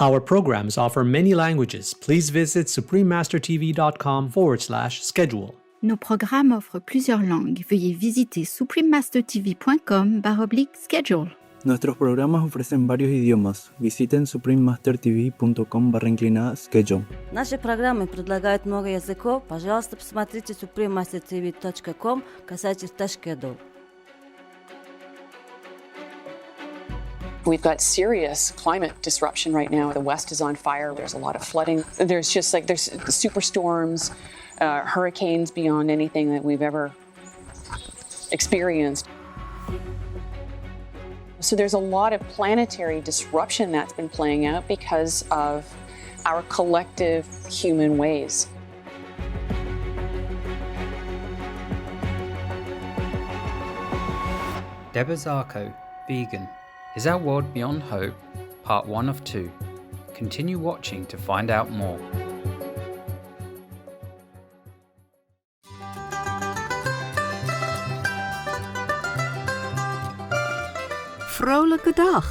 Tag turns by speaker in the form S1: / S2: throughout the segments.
S1: Our programs offer many languages. Please visit suprememastertv.com/schedule.
S2: Nos programmes offrent plusieurs langues. Veuillez visiter suprememastertv.com/schedule.
S3: Nuestros programas ofrecen varios idiomas. Visiten suprememastertv.com/schedule.
S4: Наши программы предлагают много языков. Пожалуйста, посмотрите suprememastertv.com/schedule.
S5: We've got serious climate disruption right now. The West is on fire. There's a lot of flooding. There's superstorms, hurricanes beyond anything that we've ever experienced. So there's a lot of planetary disruption that's been playing out because of our collective human ways.
S6: Ozarko, vegan. Is our world beyond hope? Part 1 of 2. Continue watching to find out more.
S7: Vrolijke dag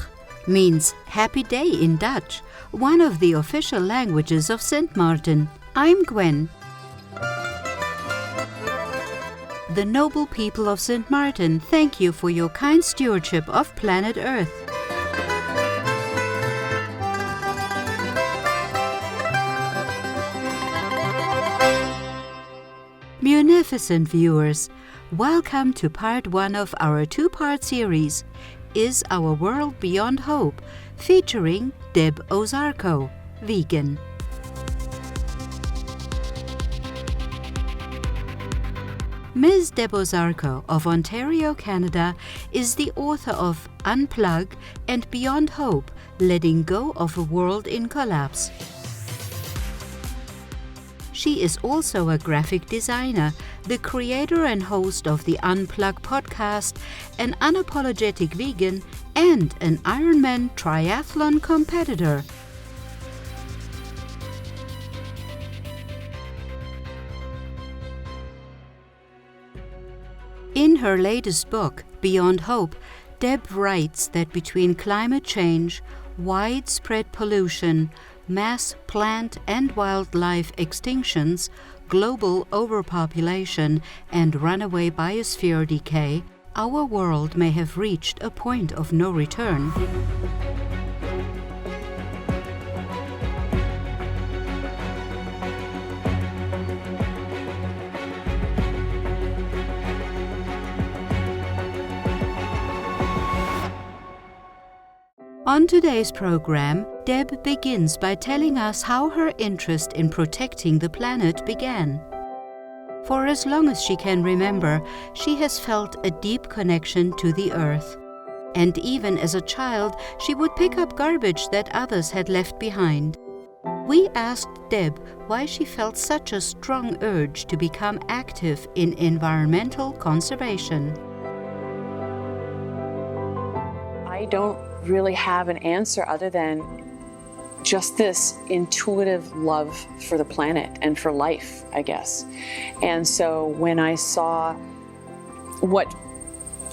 S7: means happy day in Dutch, one of the official languages of St. Martin. I'm Gwen. The noble people of St. Martin thank you for your kind stewardship of planet Earth. Munificent viewers, welcome to part 1 of our 2-part series, Is Our World Beyond Hope, featuring Ozarko, vegan. Ms. Ozarko of Ontario, Canada, is the author of Unplug and Beyond Hope, Letting Go of a World in Collapse. She is also a graphic designer, the creator and host of the Unplug podcast, an unapologetic vegan, and an Ironman triathlon competitor. In her latest book, Beyond Hope, Deb writes that between climate change, widespread pollution, mass plant and wildlife extinctions, global overpopulation, and runaway biosphere decay, our world may have reached a point of no return. On today's program, Deb begins by telling us how her interest in protecting the planet began. For as long as she can remember, she has felt a deep connection to the earth. And even as a child, she would pick up garbage that others had left behind. We asked Deb why she felt such a strong urge to become active in environmental conservation.
S5: I don't really have an answer other than just this intuitive love for the planet and for life, I guess. And so when I saw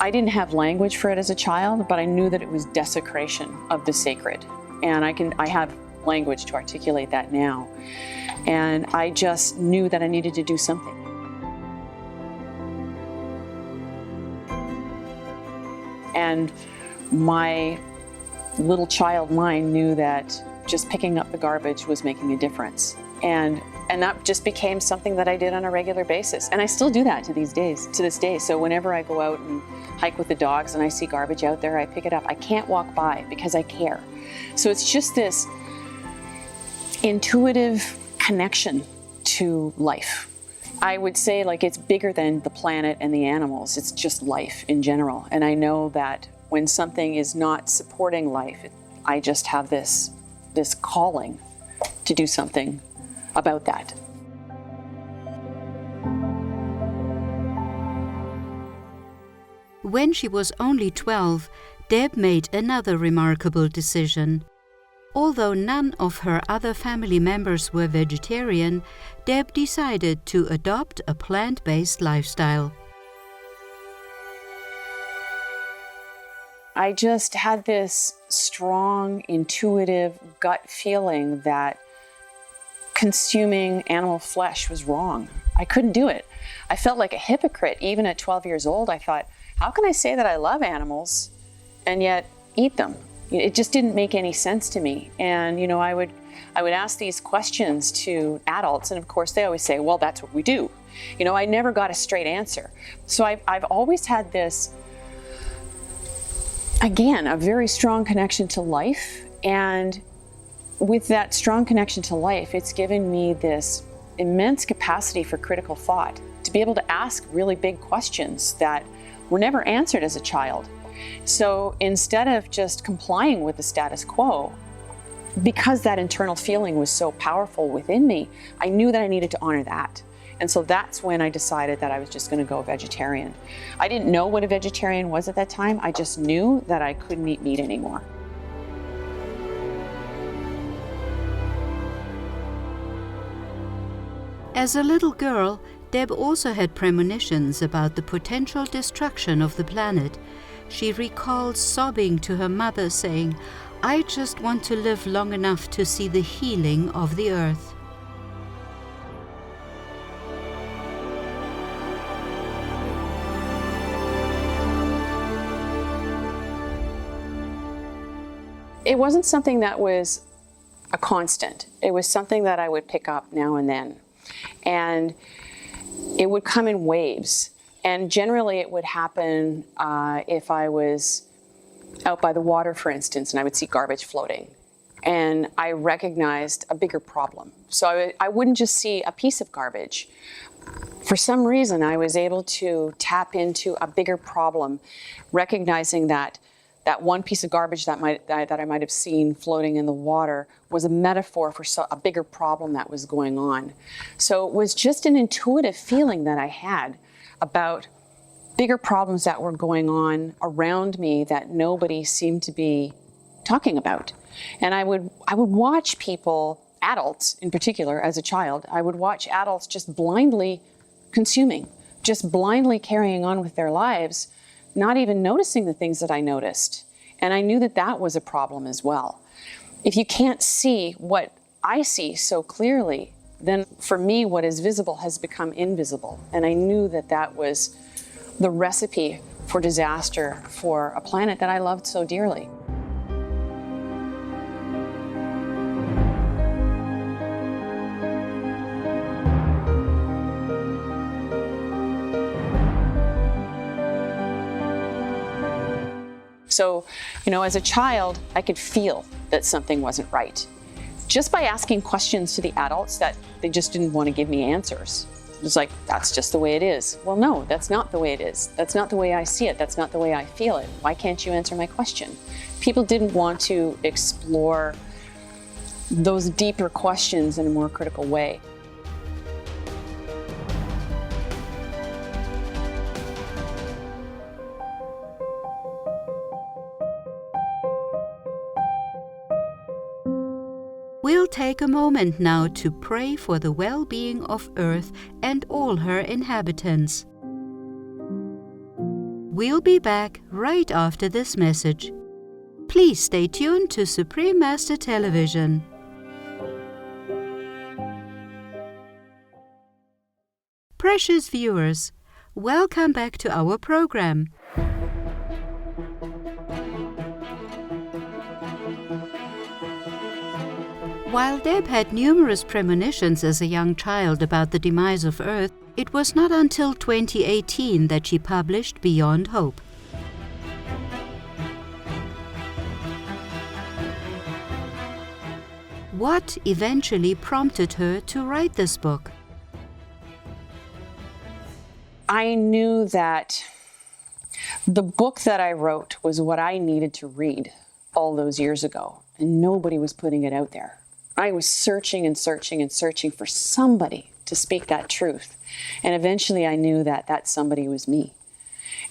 S5: I didn't have language for it as a child, but I knew that it was desecration of the sacred. And I have language to articulate that now. And I just knew that I needed to do something. And my little child mind knew that just picking up the garbage was making a difference. And that just became something that I did on a regular basis. And I still do that to this day. So whenever I go out and hike with the dogs and I see garbage out there, I pick it up. I can't walk by because I care. So it's just this intuitive connection to life. I would say it's bigger than the planet and the animals. It's just life in general. And I know that when something is not supporting life, I just have this calling to do something about that.
S7: When she was only 12, Deb made another remarkable decision. Although none of her other family members were vegetarian, Deb decided to adopt a plant-based lifestyle.
S5: I just had this strong, intuitive gut feeling that consuming animal flesh was wrong. I couldn't do it. I felt like a hypocrite. Even at 12 years old, I thought, how can I say that I love animals and yet eat them? It just didn't make any sense to me. And, I would ask these questions to adults, and of course they always say, well, that's what we do. I never got a straight answer. So I've always had this, again, a very strong connection to life. And with that strong connection to life, it's given me this immense capacity for critical thought, to be able to ask really big questions that were never answered as a child. So instead of just complying with the status quo, because that internal feeling was so powerful within me, I knew that I needed to honor that. And so that's when I decided that I was just going to go vegetarian. I didn't know what a vegetarian was at that time. I just knew that I couldn't eat meat anymore.
S7: As a little girl, Deb also had premonitions about the potential destruction of the planet. She recalls sobbing to her mother saying, "I just want to live long enough to see the healing of the earth."
S5: It wasn't something that was a constant. It was something that I would pick up now and then. And it would come in waves. And generally it would happen if I was out by the water, for instance, and I would see garbage floating. And I recognized a bigger problem. So I wouldn't just see a piece of garbage. For some reason, I was able to tap into a bigger problem, recognizing that that one piece of garbage that I might have seen floating in the water was a metaphor for a bigger problem that was going on. So it was just an intuitive feeling that I had about bigger problems that were going on around me that nobody seemed to be talking about. And I would watch people, adults in particular, as a child, I would watch adults just blindly consuming, just blindly carrying on with their lives, not even noticing the things that I noticed. And I knew that that was a problem as well. If you can't see what I see so clearly, then for me, what is visible has become invisible. And I knew that that was the recipe for disaster for a planet that I loved so dearly. So, as a child, I could feel that something wasn't right. Just by asking questions to the adults that they just didn't want to give me answers. It was like, that's just the way it is. Well, no, that's not the way it is. That's not the way I see it. That's not the way I feel it. Why can't you answer my question? People didn't want to explore those deeper questions in a more critical way.
S7: We'll take a moment now to pray for the well-being of Earth and all her inhabitants. We'll be back right after this message. Please stay tuned to Supreme Master Television. Precious viewers, welcome back to our program. While Deb had numerous premonitions as a young child about the demise of Earth, it was not until 2018 that she published Beyond Hope. What eventually prompted her to write this book?
S5: I knew that the book that I wrote was what I needed to read all those years ago, and nobody was putting it out there. I was searching and searching and searching for somebody to speak that truth. And eventually I knew that that somebody was me.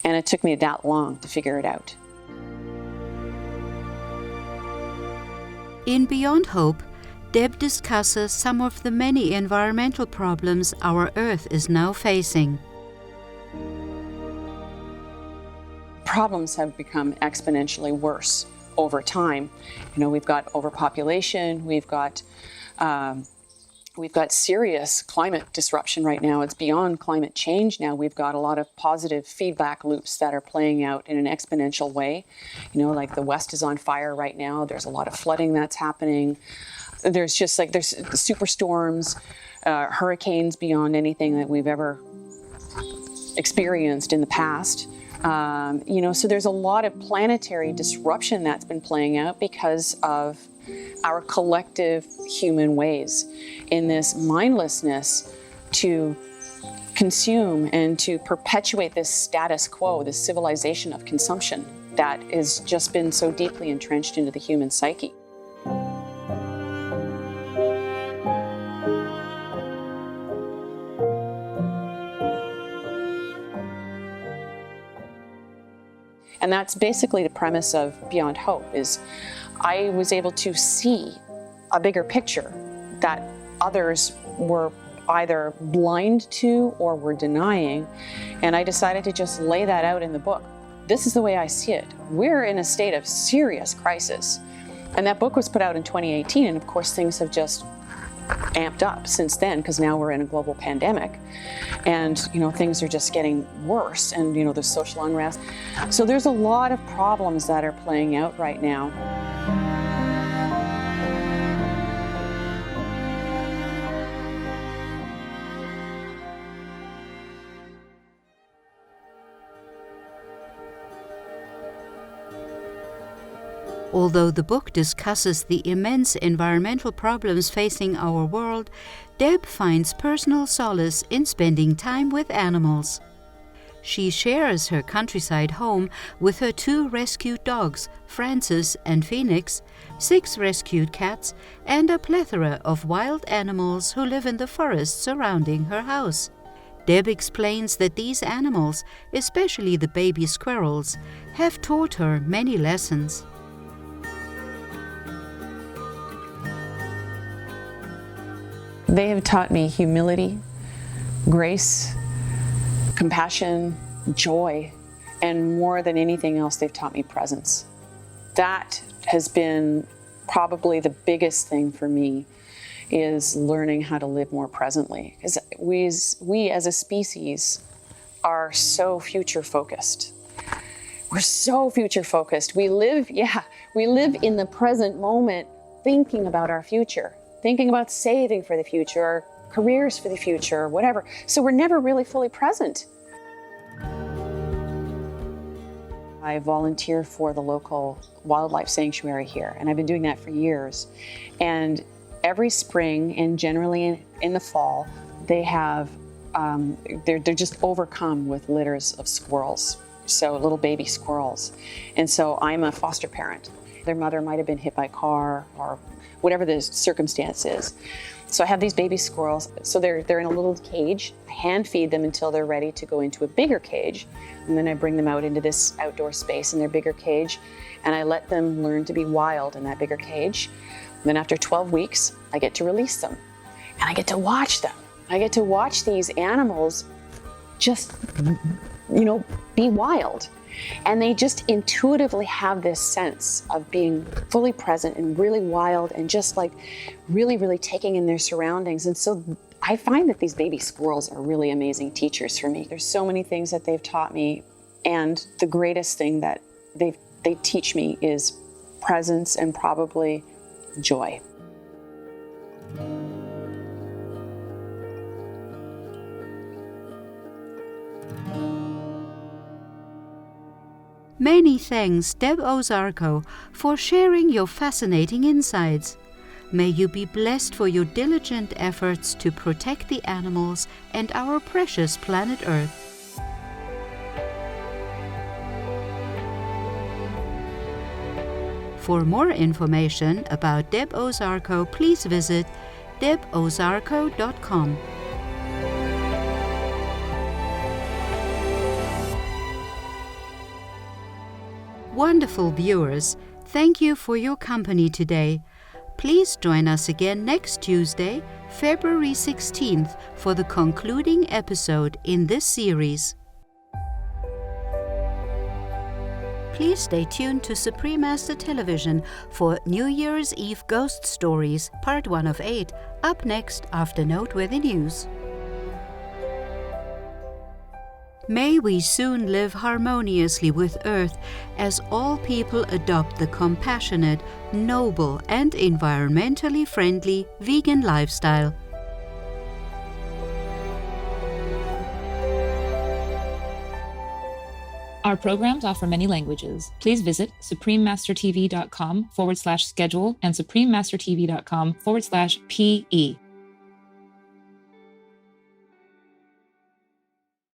S5: And it took me that long to figure it out.
S7: In Beyond Hope, Deb discusses some of the many environmental problems our Earth is now facing.
S5: problems have become exponentially worse over time. You know, we've got overpopulation, we've got serious climate disruption right now. It's beyond climate change now. We've got a lot of positive feedback loops that are playing out in an exponential way. You know, like the West is on fire right now. There's a lot of flooding that's happening. There's superstorms, hurricanes beyond anything that we've ever experienced in the past. You know, so there's a lot of planetary disruption that's been playing out because of our collective human ways in this mindlessness to consume and to perpetuate this status quo, this civilization of consumption that has just been so deeply entrenched into the human psyche. And that's basically the premise of Beyond Hope, is I was able to see a bigger picture that others were either blind to or were denying, and I decided to just lay that out in the book. This is the way I see it. We're in a state of serious crisis. And that book was put out in 2018, and of course things have just amped up since then, because now we're in a global pandemic, and you know, things are just getting worse, and you know, there's social unrest. So there's a lot of problems that are playing out right now.
S7: Although the book discusses the immense environmental problems facing our world, Deb finds personal solace in spending time with animals. She shares her countryside home with her 2 rescued dogs, Francis and Phoenix, 6 rescued cats, and a plethora of wild animals who live in the forest surrounding her house. Deb explains that these animals, especially the baby squirrels, have taught her many lessons.
S5: They have taught me humility, grace, compassion, joy, and more than anything else, they've taught me presence. That has been probably the biggest thing for me, is learning how to live more presently. Because we as a species are so future focused. We're so future focused. We live in the present moment, thinking about our future, thinking about saving for the future, or careers for the future, or whatever. So we're never really fully present. I volunteer for the local wildlife sanctuary here, and I've been doing that for years. And every spring, and generally in the fall, they have, they're just overcome with litters of squirrels, so little baby squirrels. And so I'm a foster parent. Their mother might have been hit by a car, or whatever the circumstance is. So I have these baby squirrels. So they're in a little cage. I hand feed them until they're ready to go into a bigger cage. And then I bring them out into this outdoor space in their bigger cage. And I let them learn to be wild in that bigger cage. And then after 12 weeks, I get to release them. And I get to watch them. I get to watch these animals just, you know, be wild. And they just intuitively have this sense of being fully present and really wild, and just like really, really taking in their surroundings. And so I find that these baby squirrels are really amazing teachers for me. There's so many things that they've taught me, and the greatest thing that they teach me is presence and probably joy.
S7: Many thanks, Deb Ozarko, for sharing your fascinating insights. May you be blessed for your diligent efforts to protect the animals and our precious planet Earth. For more information about Deb Ozarko, please visit debozarko.com. Wonderful viewers, thank you for your company today. Please join us again next Tuesday, February 16th, for the concluding episode in this series. please stay tuned to Supreme Master Television for New Year's Eve Ghost Stories, Part 1 of 8, up next after Noteworthy News. May we soon live harmoniously with Earth as all people adopt the compassionate, noble, and environmentally friendly vegan lifestyle.
S8: Our programs offer many languages. Please visit suprememastertv.com/schedule and suprememastertv.com/PE.